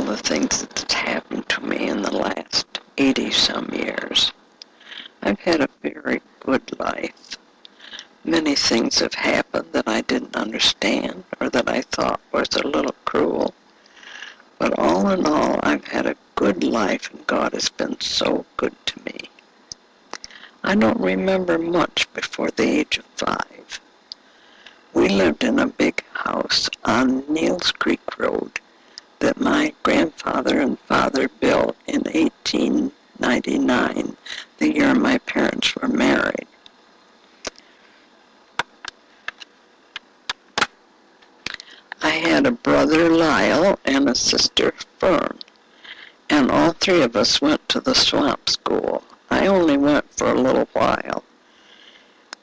all the things that's happened to me in the last 80-some years. I've had a very good life. Many things have happened that I didn't understand or that I thought was a little cruel. But all in all, I've had a good life, and God has been so good to me. I don't remember much before the age of 5. We lived in a big house on Neals Creek Road that my grandfather and father built in 1899, the year my parents were married. I had a brother, Lyle, and a sister, Fern, and all three of us went to the swamp school. I only went for a little while.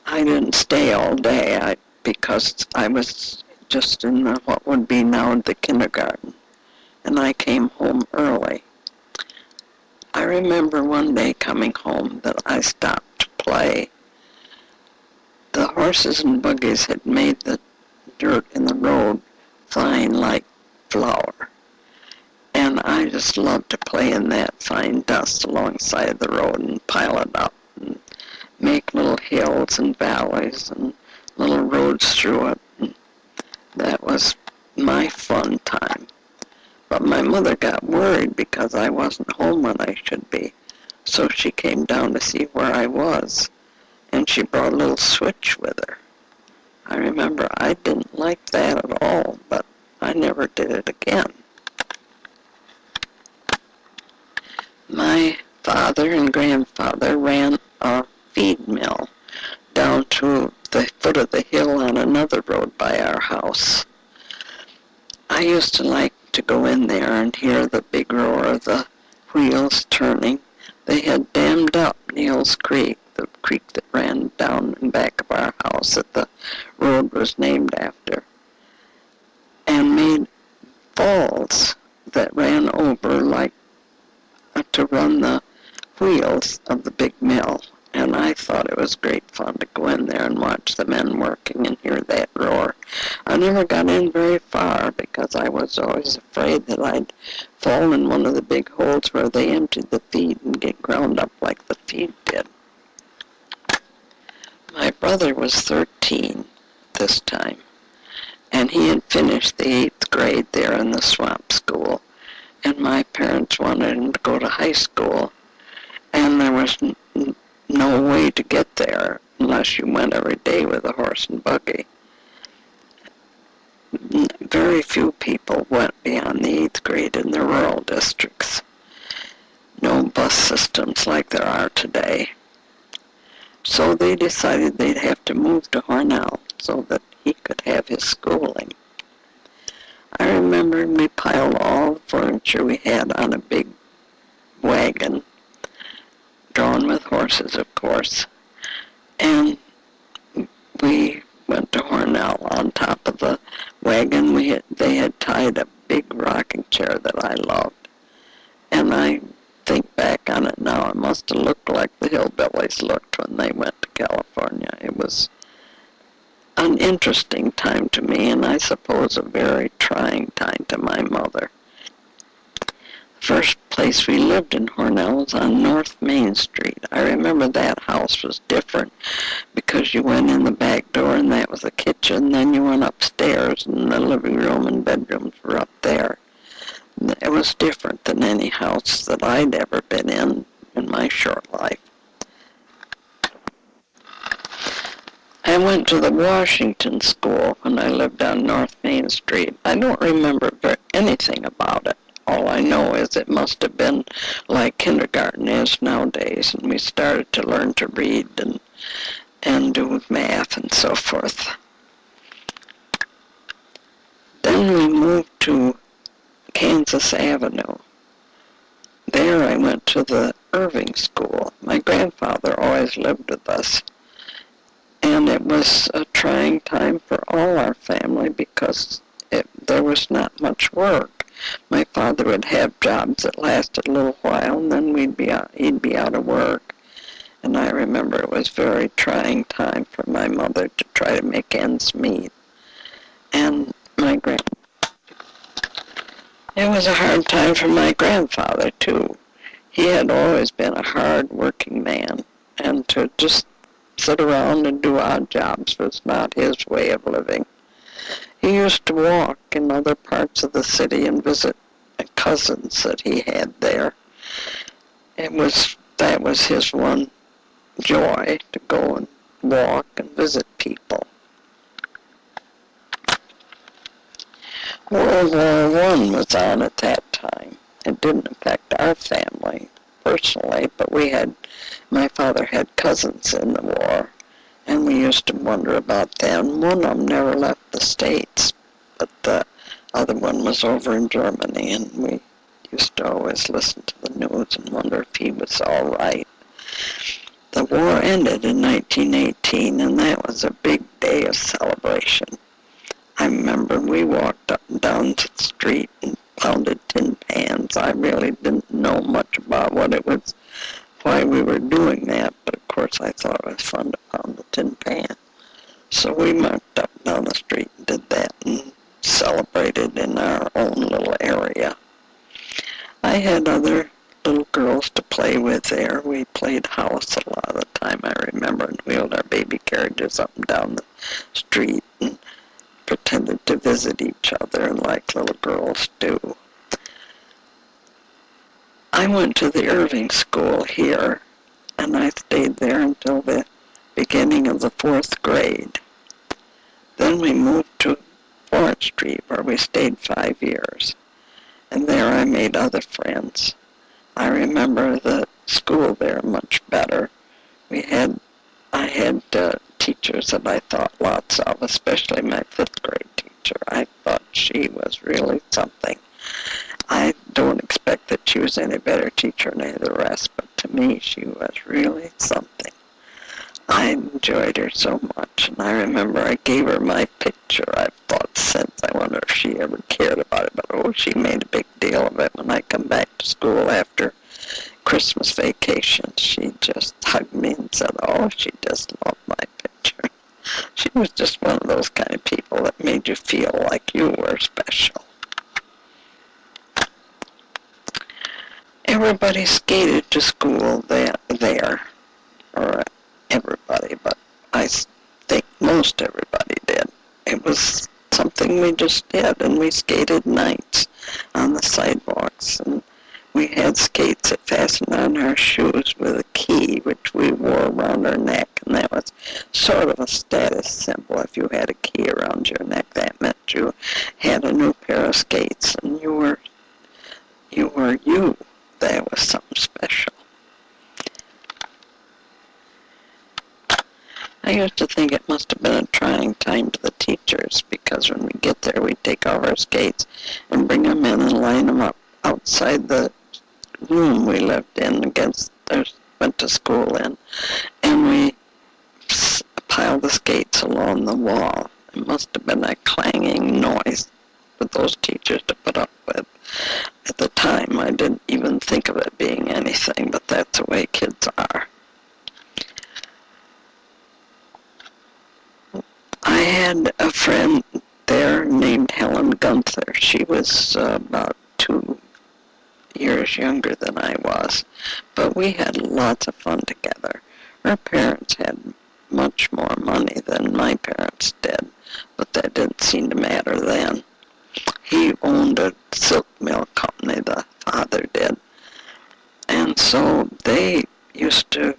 I didn't stay all day because I was just in what would be now the kindergarten, and I came home early. I remember one day coming home that I stopped to play. The horses and buggies had made the dirt in the road fine like flour, and I just loved to play in that fine dust alongside the road and pile it up and make little hills and valleys and little roads through it. And that was my fun time. But my mother got worried because I wasn't home when I should be, so she came down to see where I was, and she brought a little switch with her. I remember I didn't like that at all, but I never did it again. My father and grandfather ran a feed mill down to the foot of the hill on another road by our house. I used to like to go in there and hear the big roar of the wheels turning. They had dammed up Neals Creek, the creek that ran down in back of our house that the road was named after, and made falls that ran over like to run the wheels of the big mill. And I thought it was great fun to go in there and watch the men working and hear that roar. I never got in very far because I was always afraid that I'd fall in one of the big holes where they emptied the feed and get ground up like the feed did. My brother was 13 this time, and he had finished the 8th grade there in the swamp school, and my parents wanted him to go to high school, and there was no way to get there unless you went every day with a horse and buggy. Very few people went beyond the 8th grade in the rural districts. No bus systems like there are today. So they decided they'd have to move to Hornell so that he could have his schooling. I remember we piled all the furniture we had on a big wagon, drawn with horses, of course, and we went to Hornell. On top of the wagon, they had tied a big rocking chair that I loved, and I think back on it now, it must have looked like the hillbillies looked when they went to California. It was an interesting time to me, and I suppose a very trying time to my mother. The first place we lived in Hornell was on North Main Street. I remember that house was different because you went in the back door and that was the kitchen, then you went upstairs and the living room and bedrooms were up there. It was different than any house that I'd ever been in my short life. I went to the Washington School when I lived on North Main Street. I don't remember anything about it. All I know is it must have been like kindergarten is nowadays, and we started to learn to read and do math and so forth. Then we moved to Kansas Avenue. There I went to the Irving School. My grandfather always lived with us, and it was a trying time for all our family because there was not much work. My father would have jobs that lasted a little while, and then he'd be out of work. And I remember it was a very trying time for my mother to try to make ends meet. And It was a hard time for my grandfather, too. He had always been a hard-working man, and to just sit around and do odd jobs was not his way of living. He used to walk in other parts of the city and visit cousins that he had there. That was his one joy, to go and walk and visit people. World War I was on at that time. It didn't affect our family personally, but my father had cousins in the war, and we used to wonder about them. One of them never left the States, but the other one was over in Germany, and we used to always listen to the news and wonder if he was all right. The war ended in 1918, and that was a big day of celebration. I remember we walked up and down the street and pounded tin pans. I really didn't know much about what it was, why we were doing that, but of course I thought it was fun to pound the tin pan. So we marched up and down the street and did that and celebrated in our own little area. I had other little girls to play with there. We played house a lot of the time, I remember, and wheeled our baby carriages up and down the street and pretended to visit each other like little girls do. I went to the Irving School here, and I stayed there until the beginning of the 4th grade. Then we moved to Florence Street, where we stayed 5 years, and there I made other friends. I remember the school there much better. I had teachers that I thought lots of, especially my 5th grade teacher. I thought she was really something. I don't expect that she was any better teacher than any of the rest, but to me she was really something. I enjoyed her so much, and I remember I gave her my picture. I've thought since, I wonder if she ever cared about it, but she made a big deal of it. When I come back to school after Christmas vacation, she just hugged me and said, she just loved my picture. She was just one of those kind of people that made you feel like you were special. Everybody skated to school there, or everybody, but I think most everybody did. It was something we just did, and we skated nights on the sidewalks, and we had skates that fastened on our shoes with a key, which we wore around our neck, and that was sort of a status symbol. If you had a key around your neck, that meant you had a new pair of skates, and you were you. That was something special. I used to think it must have been a trying time to the teachers, because when we get there, we'd take off our skates and bring them in and line them up outside the room we lived in, went to school in, and we piled the skates along the wall. It must have been a clanging noise for those teachers to put up with. At the time, I didn't even think of it being anything, but that's the way kids are. I had a friend there named Helen Gunther. She was about 2 years younger than I was, but we had lots of fun together. Her parents had much more money than my parents did, but that didn't seem to matter then. He owned a silk mill company, the father did, and so they used to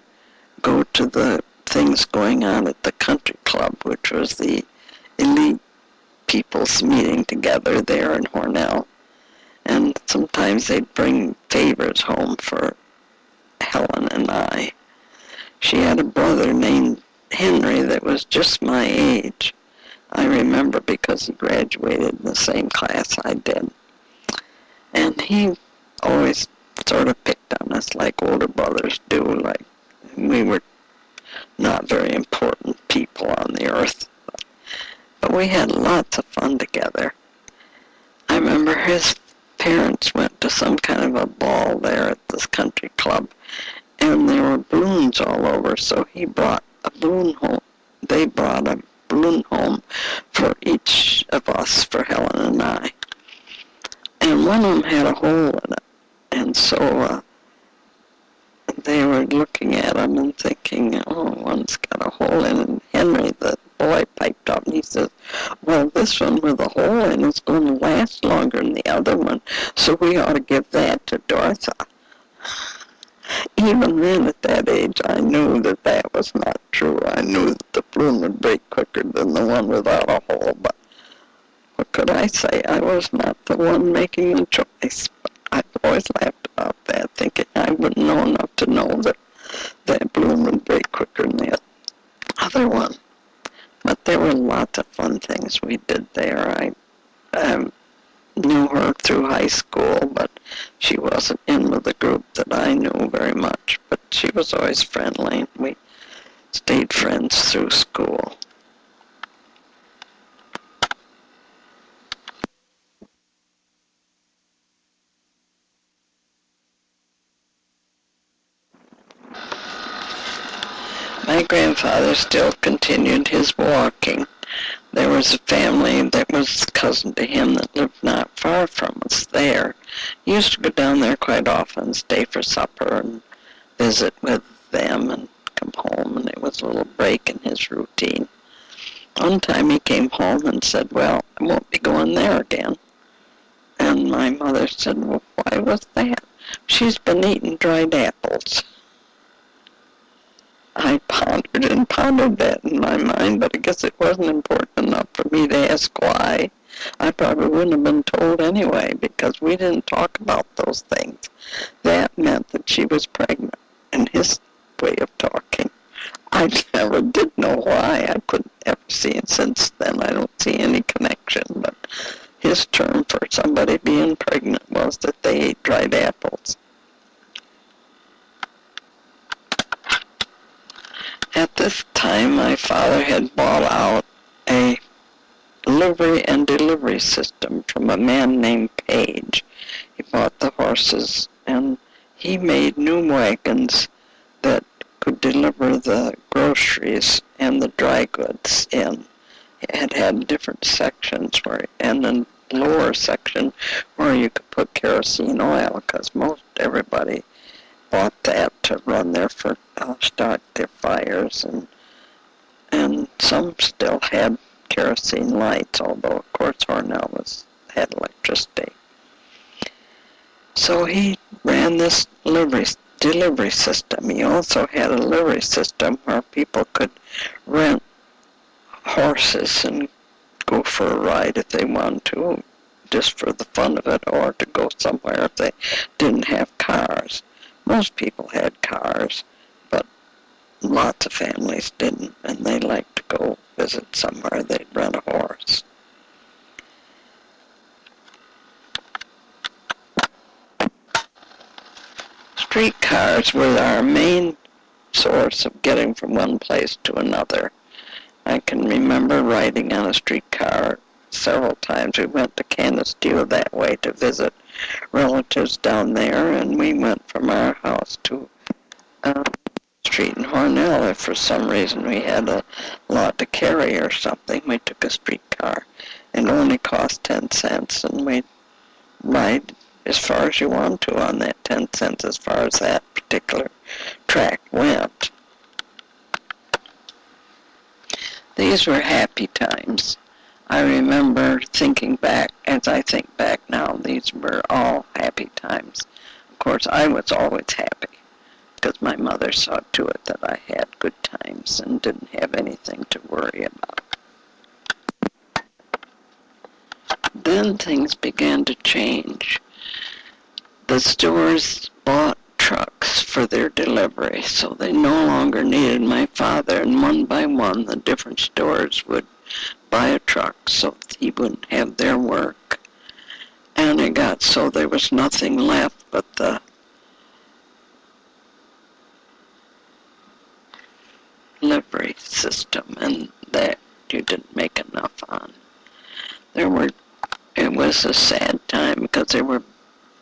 go to the things going on at the country club, which was the elite people's meeting together there in Hornell. And sometimes they'd bring favors home for Helen and I. She had a brother named Henry that was just my age. I remember because he graduated in the same class I did. And he always sort of picked on us like older brothers do, like we were not very important people on the earth. But we had lots of fun together. I remember his parents went to some kind of a ball there at this country club, and there were balloons all over, so he brought a balloon home. They brought a balloon home for each of us, for Helen and I. and one of them had a hole in it. And so they were looking at him and thinking, oh, one's got a hole in it. And Henry, the boy, piped up and he says, well, this one with a hole in it's going to last longer than the other one, so we ought to give that to Dorotha. Even then, at that age, I knew that that was not true. I knew that the balloon would break quicker than the one without a hole, but what could I say? I was not the one making the choice. I've always laughed about that, thinking I wouldn't know enough to know that that balloon would break quicker than the other one. But there were lots of fun things we did there. I knew her through high school, but she wasn't in with the group that I knew very much. But she was always friendly, and we stayed friends through school. My grandfather still continued his walking. There was a family that was cousin to him that lived not far from us there. He used to go down there quite often, stay for supper and visit with them and come home, and it was a little break in his routine. One time he came home and said, well, I won't be going there again. And my mother said, well, why was that? She's been eating dried apples. I pondered and pondered that in my mind, but I guess it wasn't important enough for me to ask why. I probably wouldn't have been told anyway, because we didn't talk about those things. That meant that she was pregnant, in his way of talking. I never did know why. I couldn't ever see it since then. I don't see any connection, but his term for somebody being pregnant was that they ate dried apples. At this time, my father had bought out a livery and delivery system from a man named Page. He bought the horses, and he made new wagons that could deliver the groceries and the dry goods in. It had different sections, and a lower section where you could put kerosene oil, because most everybody bought that to run their start their fires, and some still had kerosene lights, although of course Hornell had electricity. So he ran this delivery system. He also had a livery system where people could rent horses and go for a ride if they wanted to, just for the fun of it, or to go somewhere if they didn't have cars. Most people had cars, but lots of families didn't, and they liked to go visit somewhere. They'd rent a horse. Streetcars were our main source of getting from one place to another. I can remember riding on a streetcar several times. We went to Canisteo that way to visit relatives down there, and we went from our house to street in Hornell. If for some reason we had a lot to carry or something, we took a streetcar. It only cost 10 cents, and we'd ride as far as you want to on that 10 cents as far as that particular track went. These were happy times. I remember thinking back, as I think back now, these were all happy times. Of course, I was always happy, because my mother saw to it that I had good times and didn't have anything to worry about. Then things began to change. The stores bought trucks for their delivery, so they no longer needed my father, and one by one the different stores would buy a truck so he wouldn't have their work. And it got so there was nothing left but the livery system, and that you didn't make enough on. It was a sad time, because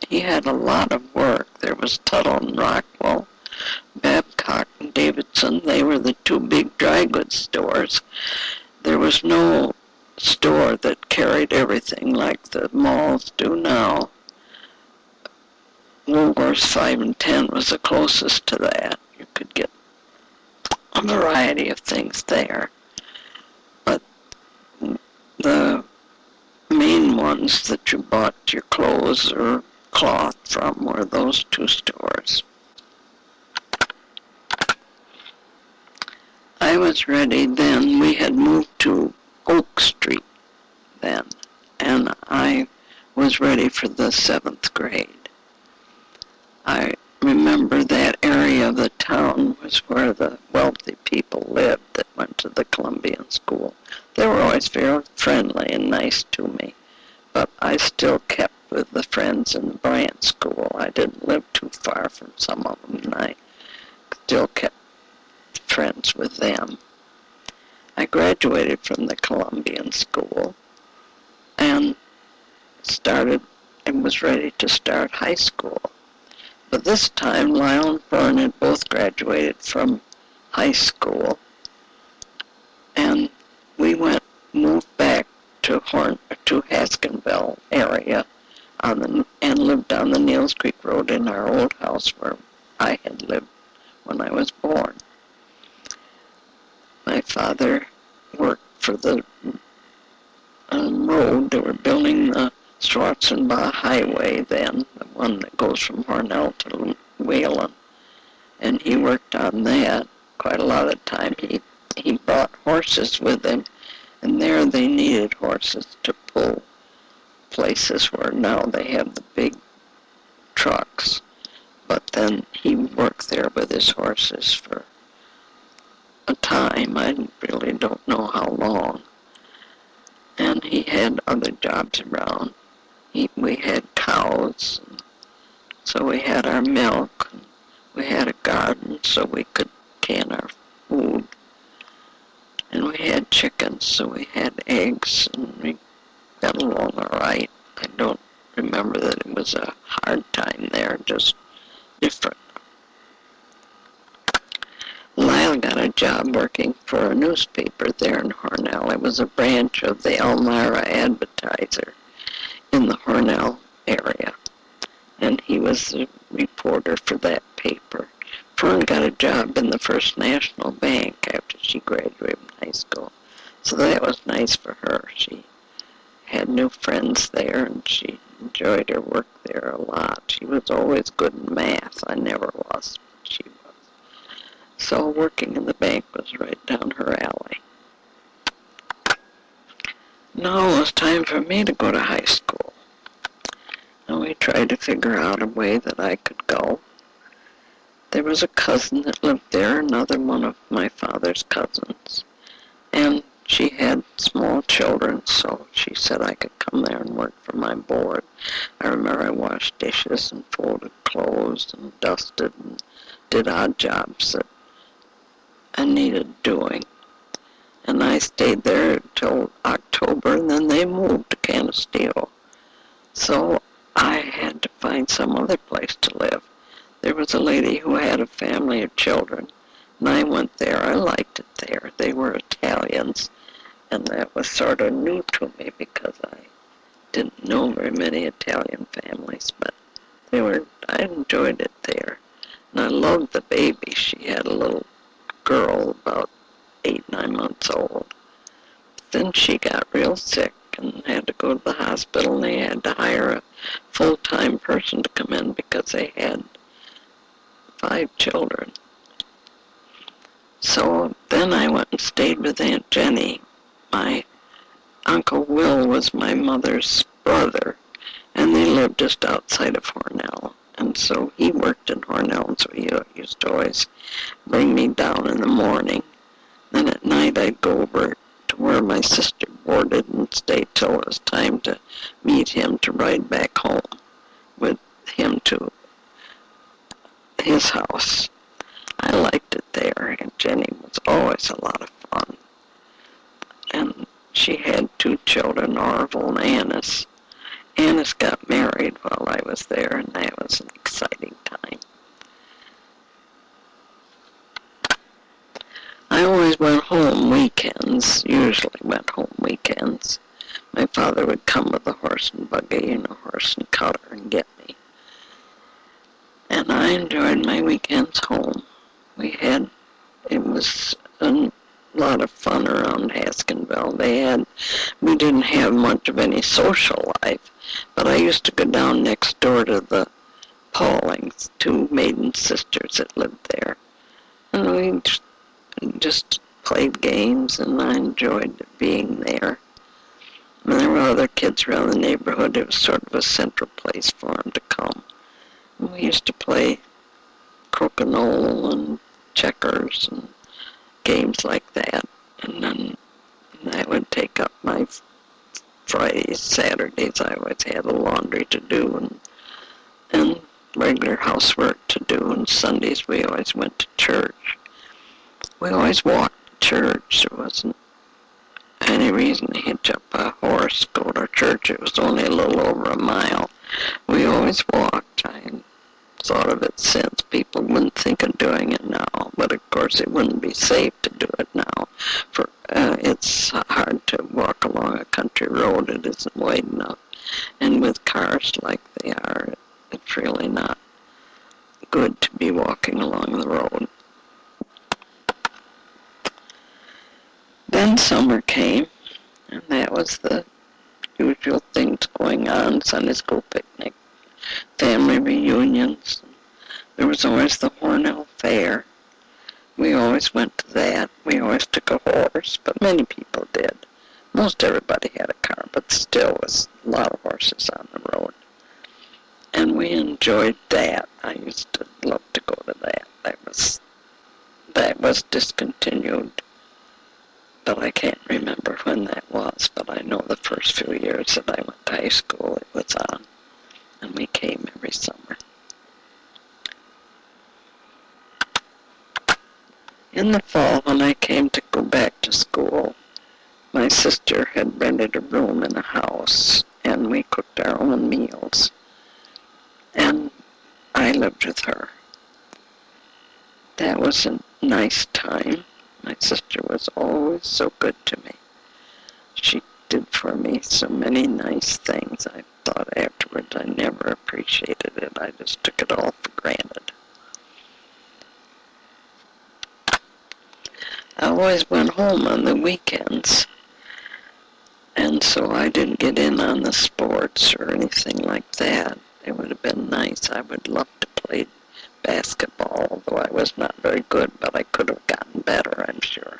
he had a lot of work. There was Tuttle and Rockwell, Babcock and Davidson. They were the two big dry goods stores. There was no store that carried everything like the malls do now. Woolworths 5 and 10 was the closest to that. You could get a variety of things there. But the main ones that you bought your clothes or cloth from were those two stores. I was ready then. We had moved to Oak Street then, and I was ready for the 7th grade. I remember that area of the town was where the wealthy people lived that went to the Columbian school. They were always very friendly and nice to me, but I still kept with the friends in the branch school. I didn't live too far from some of them, and I still kept friends with them. I graduated from the Columbian school and was ready to start high school. But this time, Lyle and Fern had both graduated from high school, and we moved back to Haskinville area and lived on the Neels Creek Road in our old house where I had lived when I was born. My father worked for the road. They were building the Schwarzenbach Highway then, the one that goes from Hornell to Whalen. And he worked on that quite a lot of time. He brought horses with him, and there they needed horses to pull places where now they have the big trucks. But then he worked there with his horses for a time. I really don't know how long. And he had other jobs around. We had cows, so we had our milk. We had a garden so we could can our food. And we had chickens, so we had eggs, and we got along all right. I don't remember that it was a hard time there, just different. Lyle got a job working for a newspaper there in Hornell. It was a branch of the Elmira Advertiser in the Hornell area, and he was the reporter for that paper. Fern got a job in the First National Bank after she graduated from high school, so that was nice for her. She had new friends there, and she enjoyed her work there a lot. She was always good in math. I never was, but she was. So working in the bank was right down her alley. Now it was time for me to go to high school. And we tried to figure out a way that I could go. There was a cousin that lived there, another one of my father's cousins. And she had small children, so she said I could come there and work for my board. I remember I washed dishes and folded clothes and dusted and did odd jobs that I needed doing. And I stayed there until October, and then they moved to Canisteo. So I had to find some other place to live. There was a lady who had a family of children, and I went there. I liked it there. They were Italians, and that was sort of new to me because I didn't know very many Italian families, but I enjoyed it there. And I loved the baby. She had a little girl about 8, 9 months old. Then she got real sick and had to go to the hospital, and they had to hire a full-time person to come in because they had 5 children. So then I went and stayed with Aunt Jenny. My Uncle Will was my mother's brother, and they lived just outside of Hornell. And so he worked in Hornell, and so he used to always bring me down in the morning. Then at night I'd go over to where my sister boarded and stay till it was time to meet him to ride back home with him to his house. I liked it there, and Jenny was always a lot of fun. And she had 2 children, Orville and Annis. Annis got married while I was there, and that was an exciting time. I always went home weekends, usually went home weekends. My father would come with a horse and buggy and a horse and cutter and get me. And I enjoyed my weekends home. It was a lot of fun around Haskinville. We didn't have much of any social life, but I used to go down next door to the Paulings, two maiden sisters that lived there. And we just played games, and I enjoyed being there. And there were other kids around the neighborhood. It was sort of a central place for them to come. And we used to play crokinole and checkers and games like that. And then that would take up my Fridays, Saturdays. I always had a laundry to do and regular housework to do. And Sundays we always went to church. We always walked to church. There wasn't any reason to hitch up a horse, go to church. It was only a little over a mile. We always walked. I thought of it since. People wouldn't think of doing it now, but of course it wouldn't be safe to do it now. It's hard to walk along a country road. It isn't wide enough. And with cars like they are, it's really not good to be walking along the road. Then summer came, and that was the usual things going on: Sunday school picnic, family reunions. There was always the Hornell Fair. We always went to that. We always took a horse, but many people did. Most everybody had a car, but still was a lot of horses on the road. And we enjoyed that. I used to love to go to that. That was discontinued, but I can't remember when that was. But I know the first few years that I went to high school, it was on, and we came every summer. In the fall, when I came to go back to school, my sister had rented a room in a house, and we cooked our own meals. And I lived with her. That was a nice time. My sister was always so good to me. She did for me so many nice things. I thought afterwards I never appreciated it. I just took it all for granted. I always went home on the weekends, and so I didn't get in on the sports or anything like that. It would have been nice. I would love to play basketball, although I was not very good, but I could have gotten better, I'm sure.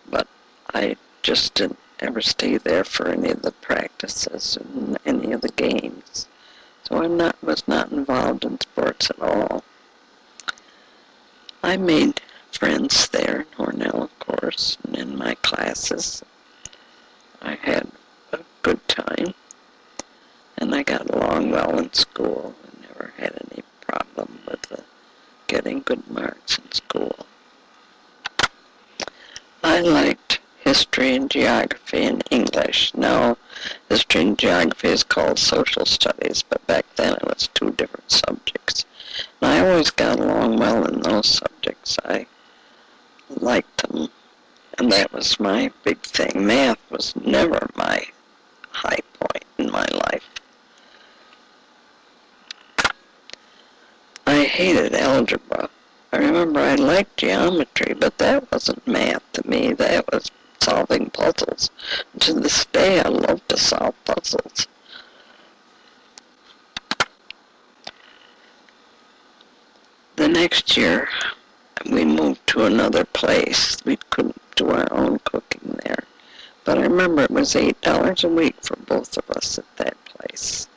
But I just didn't ever stay there for any of the practices and any of the games. So I was not involved in sports at all. I made friends there in Hornell, of course, and in my classes. I had a good time, and I got along well in school. I never had any problem with getting good marks in school. I liked history and geography and English. Now, history and geography is called social studies, but back then it was two different subjects. And I always got along well in those subjects. I liked them, and that was my big thing. Math was never my high point in my life. I hated algebra. I remember I liked geometry, but that wasn't math to me. That was solving puzzles. To this day, I love to solve puzzles. The next year, we moved to another place. We couldn't do our own cooking there. But I remember it was $8 a week for both of us at that place.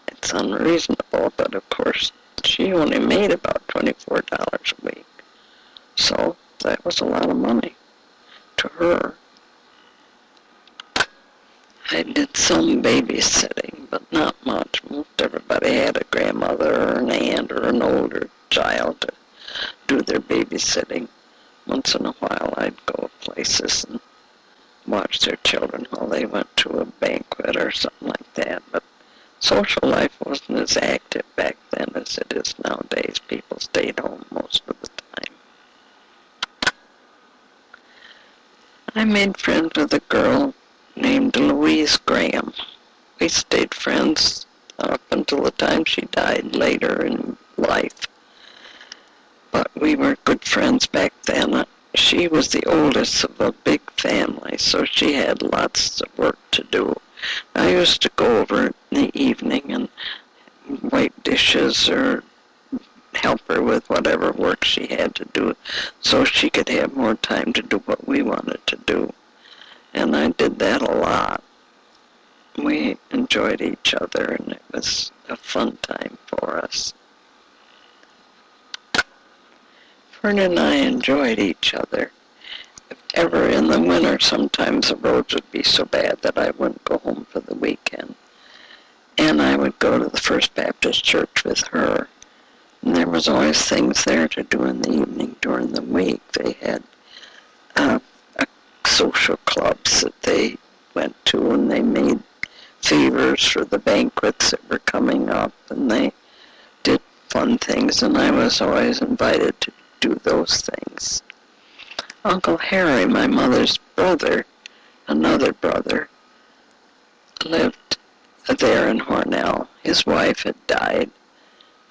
It's unreasonable, but of course, she only made about $24 a week. So that was a lot of money to her. I did some babysitting, but not much. Most everybody had a grandmother or an aunt or an older child to do their babysitting. Once in a while I'd go places and watch their children while they went to a banquet or something like that. But social life wasn't as active back then as it is nowadays. People stayed home most of the time. I made friends with a girl named Louise Graham. We stayed friends up until the time she died later in life. But we were good friends back then. She was the oldest of a big family, so she had lots of work to do. I used to go over in the evening and wipe dishes or help her with whatever work she had to do so she could have more time to do what we wanted to do. And I did that a lot. We enjoyed each other, and it was a fun time for us. Fern and I enjoyed each other. If ever in the winter, sometimes the roads would be so bad that I wouldn't go home for the weekend. And I would go to the First Baptist Church with her. And there was always things there to do in the evening during the week. They had social clubs that they went to, and they made favors for the banquets that were coming up, and they did fun things, and I was always invited to do those things. Uncle Harry, my mother's brother, another brother, lived there in Hornell. His wife had died,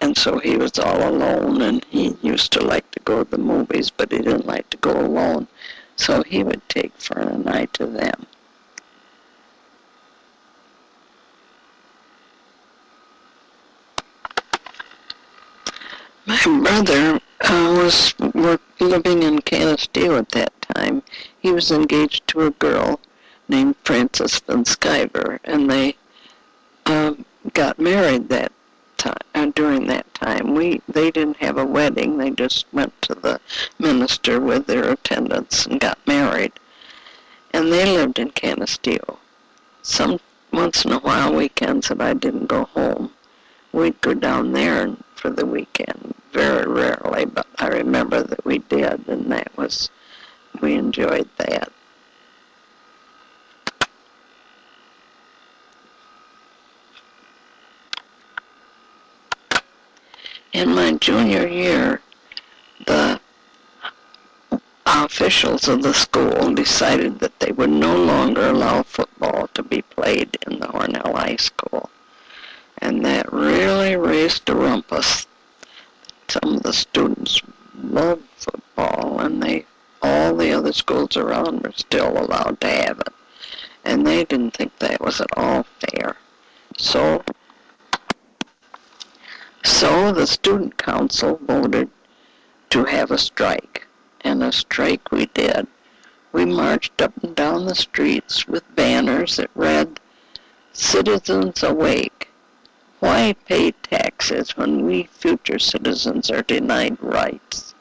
and so he was all alone, and he used to like to go to the movies, but he didn't like to go alone, so he would take Fern and I to them. My brother was living in Canisteo at that time. He was engaged to a girl named Frances Van Sciver, and they got married that time. During that time, they didn't have a wedding. They just went to the minister with their attendants and got married. And they lived in Canisteo. Once in a while, weekends that I didn't go home, we'd go down there for the weekend. Very rarely, but I remember that we did, and we enjoyed that. In my junior year, the officials of the school decided that they would no longer allow football to be played in the Hornell High School. And that really raised a rumpus. Some of the students loved football, and all the other schools around were still allowed to have it. And they didn't think that was at all fair. So the student council voted to have a strike, and a strike we did. We marched up and down the streets with banners that read, "Citizens awake! Why pay taxes when we future citizens are denied rights?"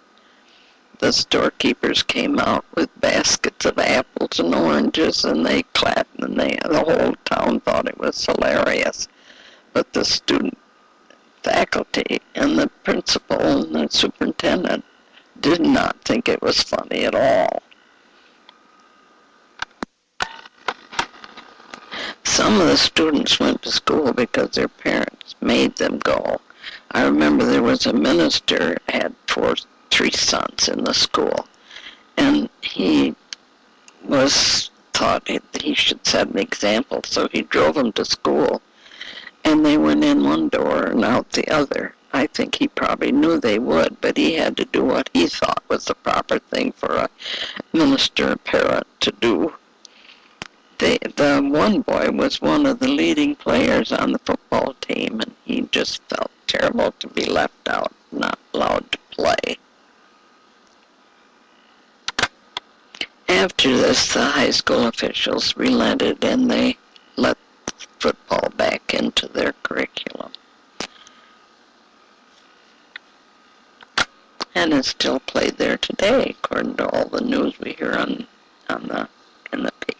The storekeepers came out with baskets of apples and oranges, and they clapped, and the whole town thought it was hilarious. But the student faculty and the principal and the superintendent did not think it was funny at all. Some of the students went to school because their parents made them go. I remember there was a minister had three sons in the school, and he thought he should set an example, so he drove them to school, and they went in one door and out the other. I think he probably knew they would, but he had to do what he thought was the proper thing for a minister parent to do. The one boy was one of the leading players on the football team, and he just felt terrible to be left out, not allowed to play. After this, the high school officials relented, and they let football back into their curriculum. And it's still played there today, according to all the news we hear in the paper.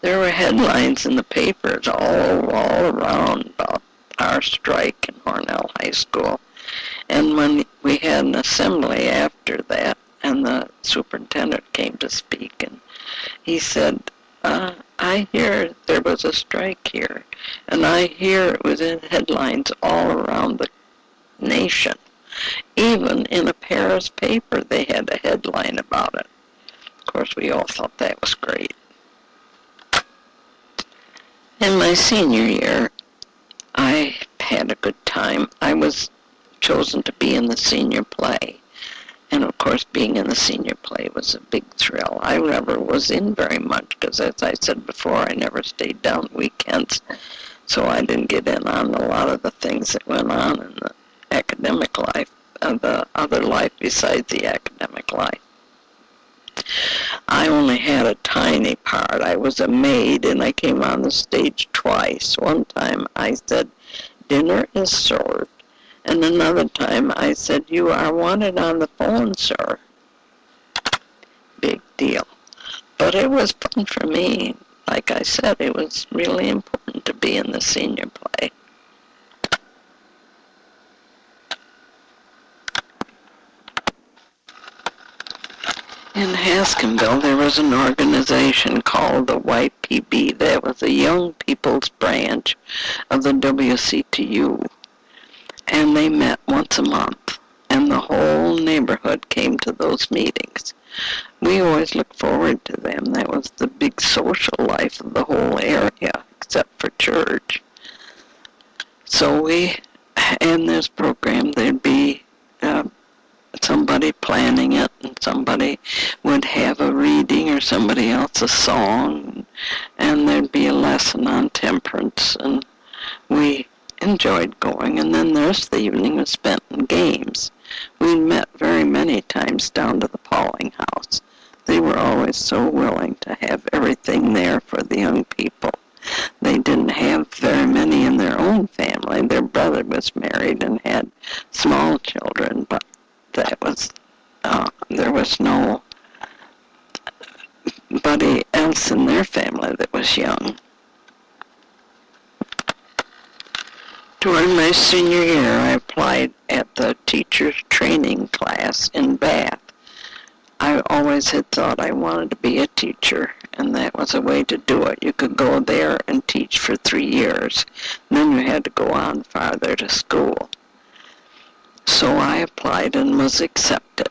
There were headlines in the papers all around about our strike in Hornell High School. And when we had an assembly after that, and the superintendent came to speak, and he said, I hear there was a strike here, and I hear it was in headlines all around the nation. Even in a Paris paper, they had a headline about it. Of course, we all thought that was great. In my senior year, I had a good time. I was chosen to be in the senior play. And of course, being in the senior play was a big thrill. I never was in very much because, as I said before, I never stayed down weekends. So I didn't get in on a lot of the things that went on in the academic life, the other life besides the academic life. I only had a tiny part. I was a maid, and I came on the stage twice. One time I said, "Dinner is served." And another time I said, "You are wanted on the phone, sir." Big deal. But it was fun for me. Like I said, it was really important to be in the senior play. In Haskinville, there was an organization called the YPB. That was a young people's branch of the WCTU. And they met once a month, and the whole neighborhood came to those meetings. We always looked forward to them. That was the big social life of the whole area, except for church. So in this program, there'd be somebody planning it, and somebody would have a reading or somebody else a song, and there'd be a lesson on temperance, and we enjoyed going. And then the rest of the evening was spent in games. We met very many times down to the Pauling house. They were always so willing to have everything there for the young people. They didn't have very many in their own family. Their brother was married and had small children, but there was nobody else in their family that was young. During my senior year, I applied at the teacher's training class in Bath. I always had thought I wanted to be a teacher, and that was a way to do it. You could go there and teach for 3 years. Then you had to go on farther to school. So I applied and was accepted.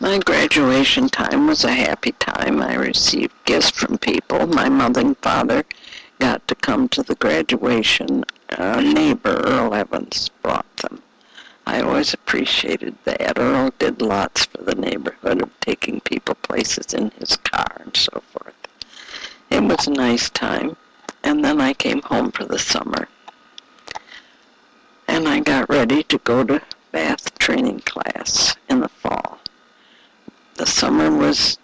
My graduation time was a happy time. I received gifts from people. My mother and father got to come to the graduation. A neighbor, Earl Evans, brought them. I always appreciated that. Earl did lots for the neighborhood of taking people places in his car and so forth. It was a nice time. And then I came home for the summer. And I got ready to go to Bath training class in the fall. The summer was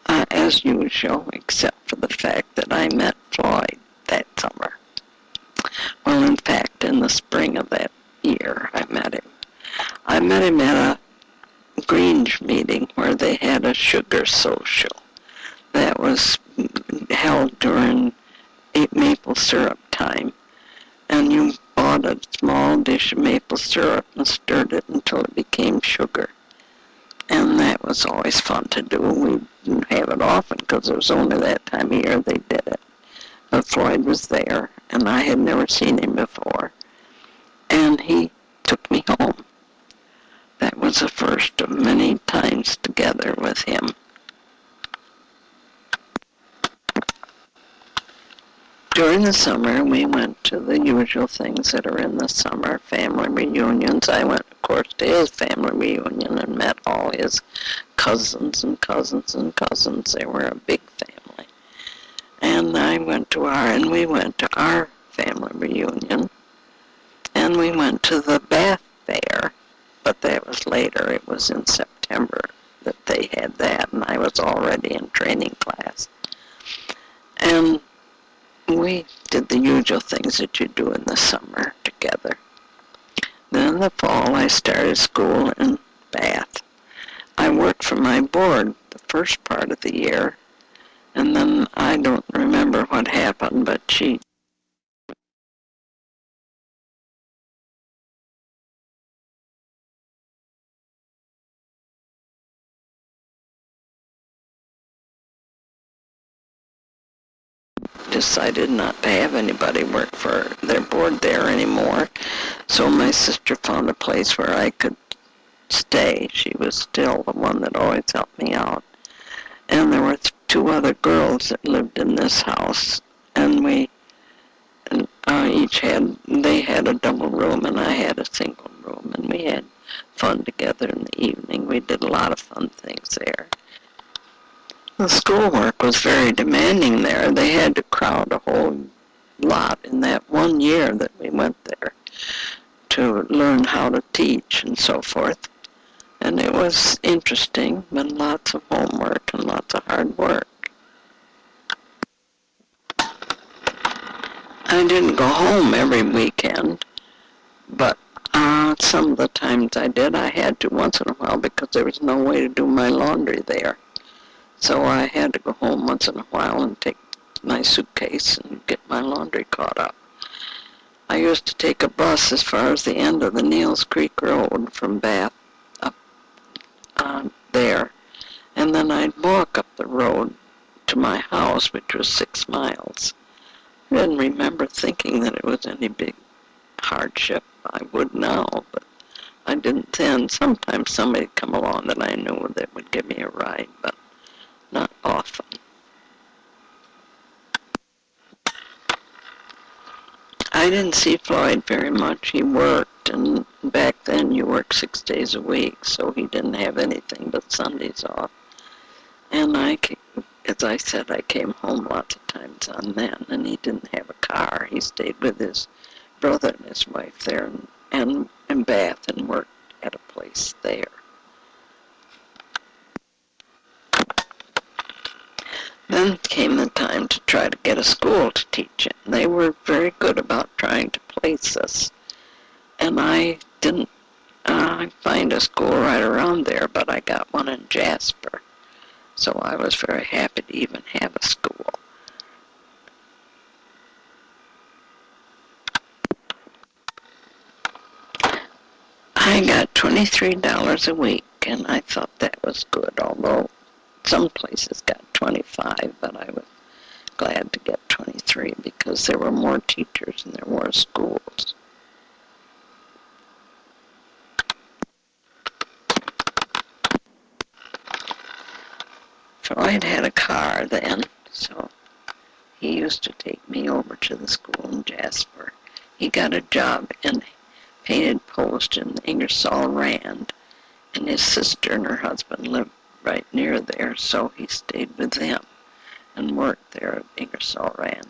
as usual, except for the fact that I met Floyd that summer. Well, in fact, in the spring of that year, I met him. I met him at a Grange meeting where they had a sugar social that was held during maple syrup time. And you bought a small dish of maple syrup and stirred it until it became sugar. And that was always fun to do. We didn't have it often because it was only that time of year they did it. But Floyd was there, and I had never seen him before. And he took me home. That was the first of many times together with him. During the summer, we went to the usual things that are in the summer, family reunions. I went, of course, to his family reunion and met all his cousins and cousins and cousins. They were a big family. And we went to our family reunion. And we went to the Bath Fair, but that was later. It was in September that they had that, and I was already in training class. And we did the usual things that you do in the summer together. Then in the fall, I started school in Bath. I worked for my board the first part of the year, and then I don't remember what happened, but she decided not to have anybody work for their board there anymore. So my sister found a place where I could stay. She was still the one that always helped me out. And there were two other girls that lived in this house, and they had a double room and I had a single room, and we had fun together in the evening. We did a lot of fun things there. The schoolwork was very demanding there. They had to crowd a whole lot in that 1 year that we went there to learn how to teach and so forth. And it was interesting, but lots of homework and lots of hard work. I didn't go home every weekend, but some of the times I did. I had to once in a while because there was no way to do my laundry there. So I had to go home once in a while and take my suitcase and get my laundry caught up. I used to take a bus as far as the end of the Neels Creek Road from Bath up there, and then I'd walk up the road to my house, which was 6 miles. I didn't remember thinking that it was any big hardship. I would now, but I didn't then. Sometimes somebody would come along that I knew that would give me a ride, but not often. I didn't see Floyd very much. He worked, and back then you worked 6 days a week, so he didn't have anything but Sundays off. And as I said, I came home lots of times on then, and he didn't have a car. He stayed with his brother and his wife there and in Bath and worked at a place there. Then came the time to try to get a school to teach in. They were very good about trying to place us. And I didn't find a school right around there, but I got one in Jasper. So I was very happy to even have a school. I got $23 a week, and I thought that was good, although some places got 25, but I was glad to get 23 because there were more teachers and there were schools. Floyd had a car then, so he used to take me over to the school in Jasper. He got a job in Painted Post in Ingersoll Rand, and his sister and her husband lived right near there, so he stayed with them and worked there at Ingersoll Rand.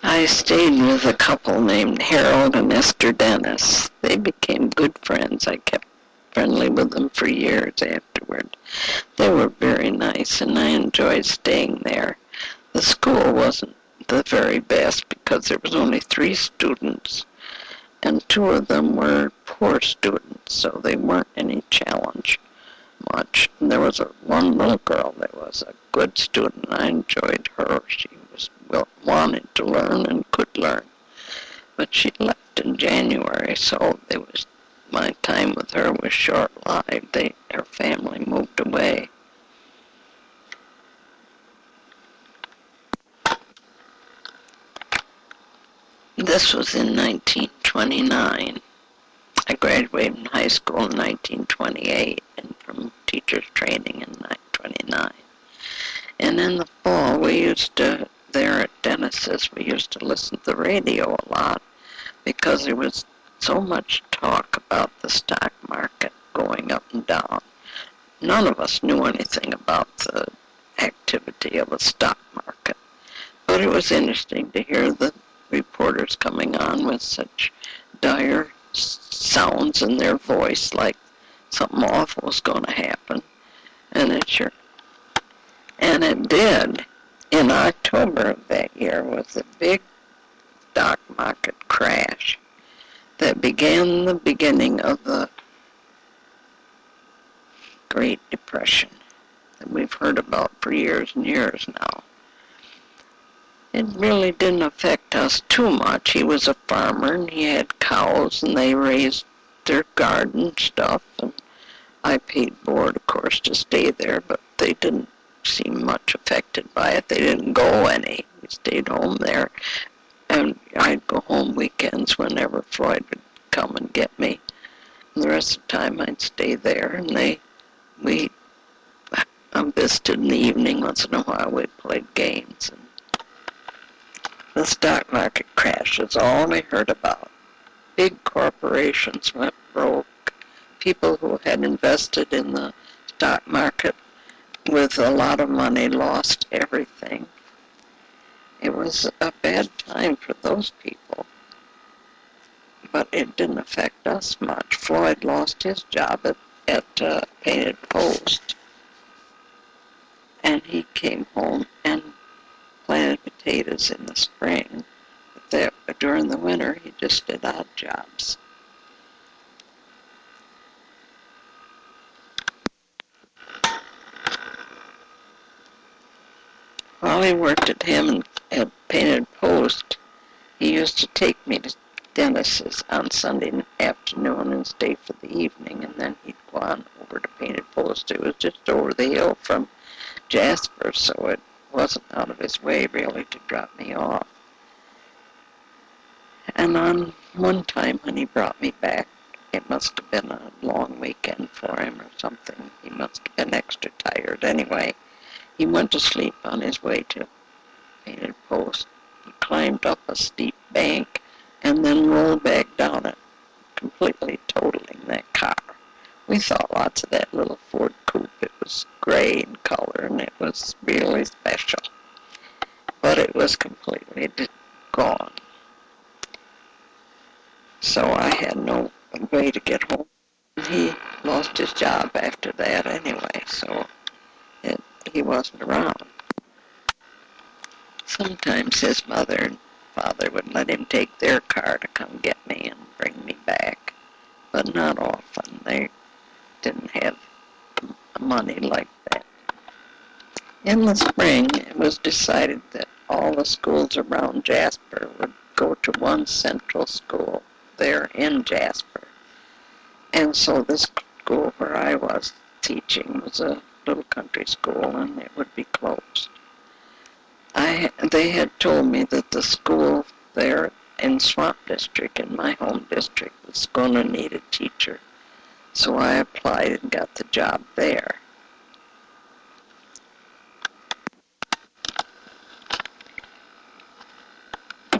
I stayed with a couple named Harold and Esther Dennis. They became good friends. I kept friendly with them for years afterward. They were very nice, and I enjoyed staying there. The school wasn't the very best because there was only 3 students, and 2 of them were poor students, so they weren't any challenge much. And there was one little girl that was a good student. I enjoyed her. She wanted to learn and could learn, but she left in January, so my time with her was short-lived. Her family moved away. This was in 1929. I graduated from high school in 1928 and from teacher's training in 1929. And in the fall, there at Dennis's, we used to listen to the radio a lot because there was so much talk about the stock market going up and down. None of us knew anything about the activity of a stock market, but it was interesting to hear the reporters coming on with such dire sounds in their voice, like something awful was going to happen, and it did. In October of that year was the big stock market crash that began the beginning of the Great Depression that we've heard about for years and years now. It really didn't affect us too much. He was a farmer and he had cows, and they raised their garden stuff, and I paid board, of course, to stay there, but they didn't seem much affected by it. They didn't go any. We stayed home there, and I'd go home weekends whenever Floyd would come and get me. And the rest of the time I'd stay there, and we visited in the evening. Once in a while we played games. And the stock market crash is all we heard about. Big corporations went broke. People who had invested in the stock market with a lot of money lost everything. It was a bad time for those people, but it didn't affect us much. Floyd lost his job at Painted Post, and he came home and planted potatoes in the spring. But during the winter, he just did odd jobs. While he worked at Painted Post, he used to take me to Dennis's on Sunday afternoon and stay for the evening, and then he'd go on over to Painted Post. It was just over the hill from Jasper, so it wasn't out of his way really to drop me off. And on one time when he brought me back, it must have been a long weekend for him or something. He must have been extra tired. Anyway, he went to sleep on his way to Painted Post. He climbed up a steep bank and then rolled back down it, completely totaling that car. We thought lots of that little Ford coupe. It was gray in color, and it was really special. But it was completely gone. So I had no way to get home. He lost his job after that anyway, so he wasn't around. Sometimes his mother and father would let him take their car to come get me and bring me back, but not often. They didn't have money like that. In the spring, it was decided that all the schools around Jasper would go to one central school there in Jasper. And so this school where I was teaching was a little country school, and it would be closed. They had told me that the school there in Swamp District, in my home district, was going to need a teacher. So I applied and got the job there.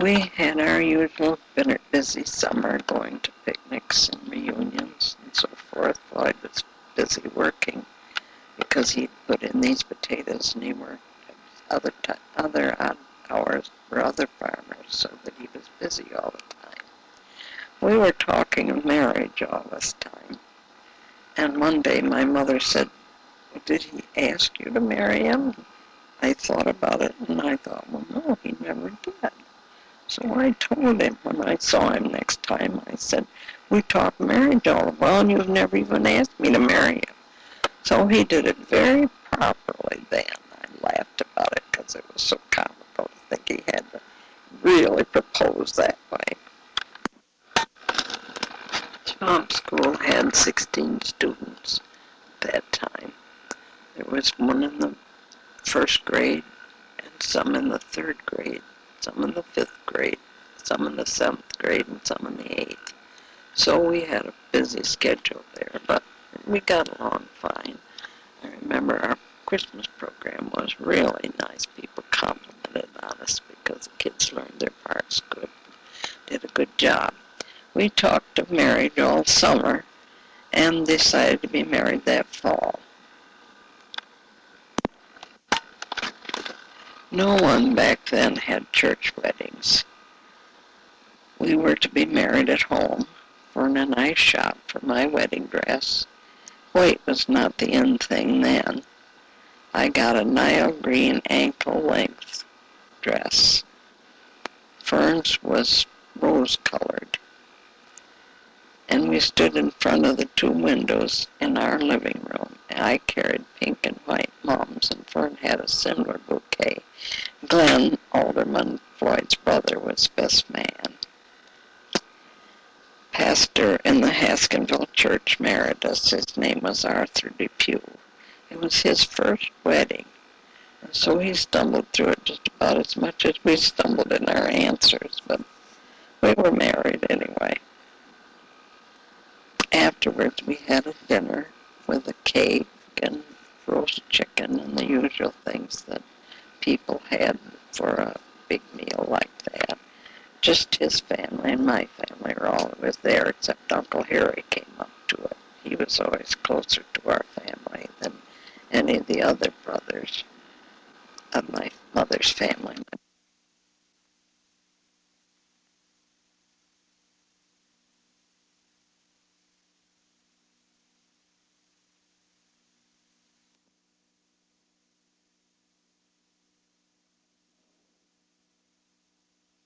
We had our usual busy summer, going to picnics and reunions and so forth. Floyd was busy working because he'd put in these potatoes, and he worked other odd hours for other farmers, so that he was busy all the time. We were talking of marriage all this time, and one day my mother said, "Did he ask you to marry him?" I thought about it, and I thought, well, no, he never did. So I told him when I saw him next time, I said, "We talked marriage all the while, and you've never even asked me to marry you." So he did it very properly then. I laughed about it because it was so comical to think he had to really propose that way. Swamp School had 16 students at that time. There was one in the first grade, and some in the third grade, some in the fifth grade, some in the seventh grade, and some in the eighth. So we had a busy schedule there, but we got along fine. I remember our Christmas program was really nice. People complimented on us because the kids learned their parts good, did a good job. We talked of marriage all summer and decided to be married that fall. No one back then had church weddings. We were to be married at home for in a nice shop for my wedding dress. White was not the in thing then. I got a Nile green ankle-length dress. Fern's was rose-colored. And we stood in front of the two windows in our living room. I carried pink and white mums, and Fern had a similar bouquet. Glenn, Alderman Floyd's brother, was best man. pastor in the Haskinville church married us. His name was Arthur Depew. It was his first wedding. And so he stumbled through it just about as much as we stumbled in our answers, but we were married anyway. Afterwards, we had a dinner with a cake and roast chicken and the usual things that people had for a big meal like that. Just his family and my family were all was there, except Uncle Harry came up to it. He was always closer to our family than any of the other brothers of my mother's family